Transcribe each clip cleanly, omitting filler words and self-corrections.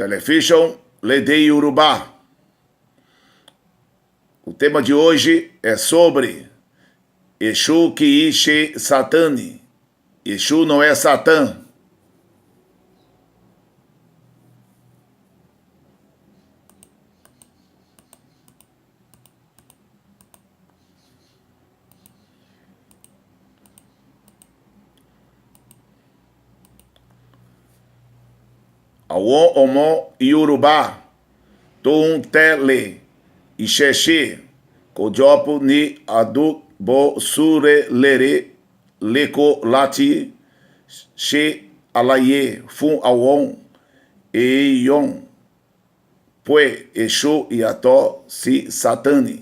Television Lede Yorùbá. O tema de hoje é sobre Exu kìí ṣe Sátánì. Exu não é Satã. Àwọn ọmọ Yorùbá tó ń tẹ̀lé ìṣẹ̀ṣe kójọpọ̀ ní àdúgbò Surulere lẹ́kọ̀ọ́ láti ṣe àlàyé fún àwọn èèyàn pé Exu yàtọ̀ sí Sátánì.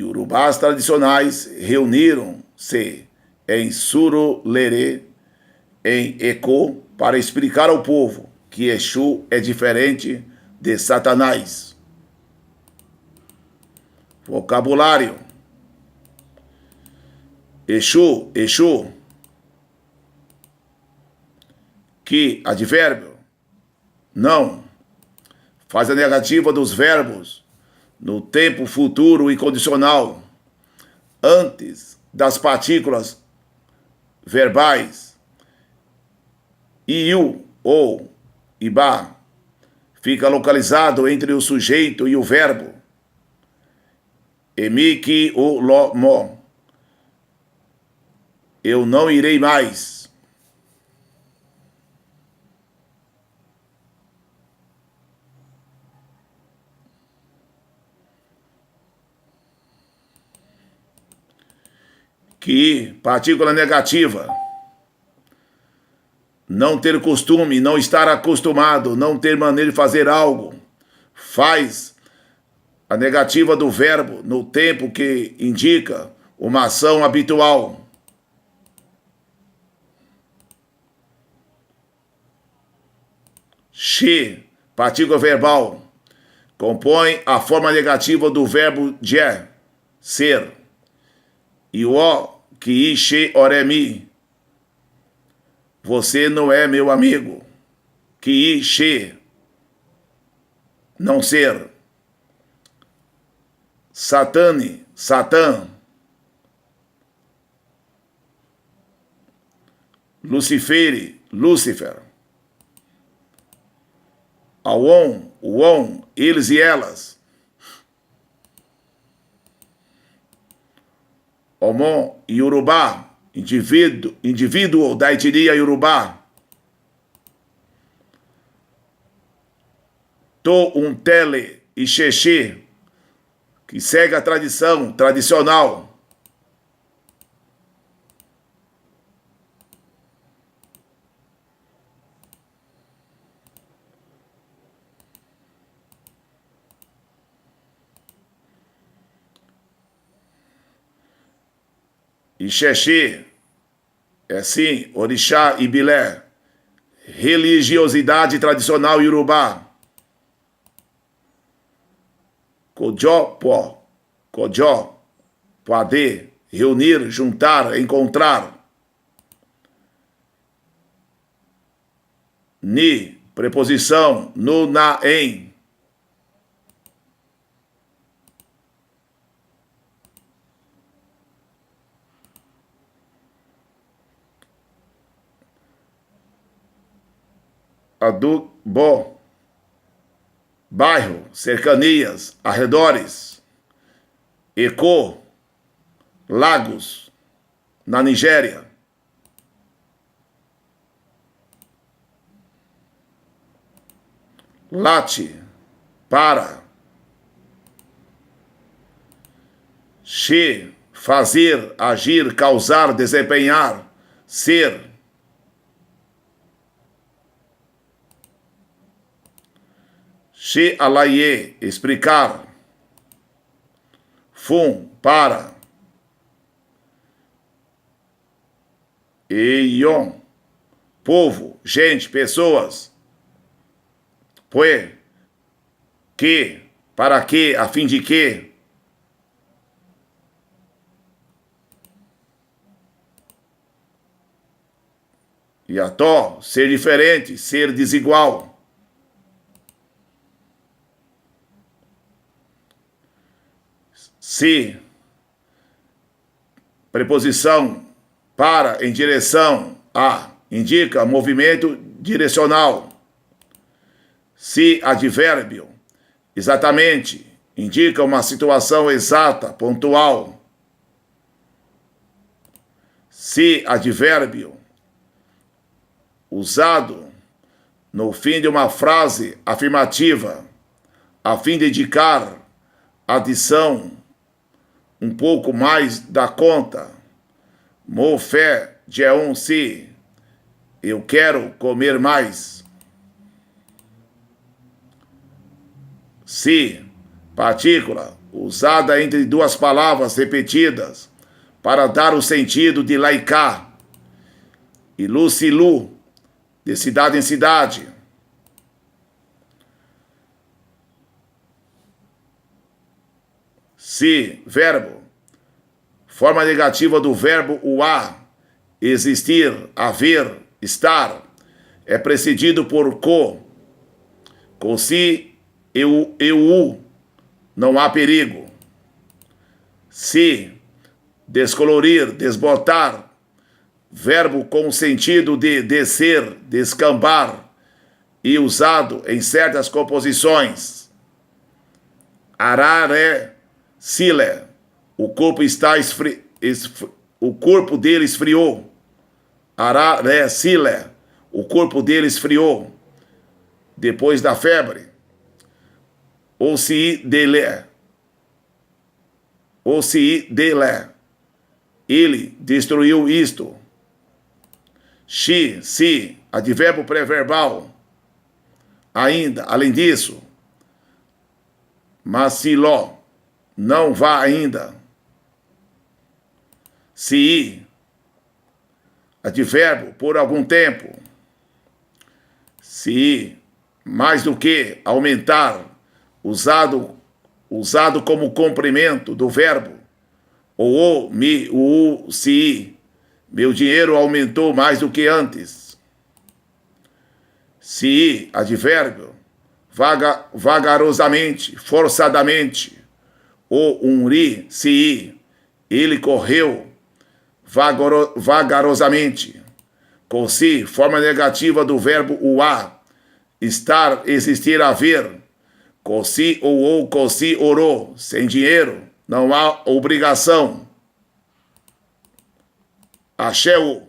Yorùbás tradicionais reuniram-se em Surulere, em Èkó, para explicar ao povo que Exu é diferente de Satanás. Vocabulário: Exu, Exu. Que advérbio? Não. Faz a negativa dos verbos no tempo futuro e condicional, antes das partículas verbais. Iu ou Ibá fica localizado entre o sujeito e o verbo. Emi ki o lo mo. Eu não irei mais. Que partícula negativa. Não ter costume, não estar acostumado, não ter maneira de fazer algo. Faz a negativa do verbo no tempo que indica uma ação habitual. She, partícula verbal, compõe a forma negativa do verbo je, ser. E o, kìí ṣe ọ̀rẹ́ mi. Você não é meu amigo. Kìí ṣe, não ser. Sátánì, Satã. Lucifere, Lúcifer. Àwọn, o, eles e elas. Ọmọ Yorùbá, indivíduo da etnia Yorùbá. Tó um tele ìṣẹ̀ṣe, que segue a tradição tradicional. Ìṣẹ̀ṣe é sim Orixá e Bilé, religiosidade tradicional Yorùbá. Kojọpọ̀, kojọ, pode, reunir, juntar, encontrar. Ni, preposição, no, na, em. Adúgbò, bairro, cercanias, arredores. Èkó, Lagos, na Nigéria. Late, para. Ṣe, fazer, agir, causar, desempenhar, ser. Ṣe àlàyé, explicar. Fun, para. Èèyàn, povo, gente, pessoas. Pue, que, para que, a fim de que. Yàtọ̀, ser diferente, ser desigual. Se, preposição para, em direção a, indica movimento direcional. Se, advérbio, exatamente, indica uma situação exata, pontual. Se, advérbio, usado no fim de uma frase afirmativa, a fim de indicar adição um pouco mais da conta. Mo fé de se, eu quero comer mais. Se, partícula, usada entre duas palavras repetidas para dar o sentido de lá e cá. E lu, de cidade em cidade. Se, verbo, forma negativa do verbo uá, existir, haver, estar, é precedido por com si, eu, não há perigo. Se, descolorir, desbotar, verbo com o sentido de descer, descambar, e usado em certas composições. Arare, sile, o corpo o corpo dele esfriou. Arare, sile, o corpo dele esfriou depois da febre. Ou se dele, ele destruiu isto. Se, advérbio pré-verbal. Ainda, além disso, mas se ló, não vá ainda. Se, advérbio por algum tempo. Se, mais do que, aumentar, usado como complemento do verbo. Ou se, meu dinheiro aumentou mais do que antes. Se, advérbio, vagarosamente, forçadamente. Ou se, ele correu vagarosamente. Com si, forma negativa do verbo uá, estar, existir, haver. Com si ou com si orou, sem dinheiro, não há obrigação. Axé-o.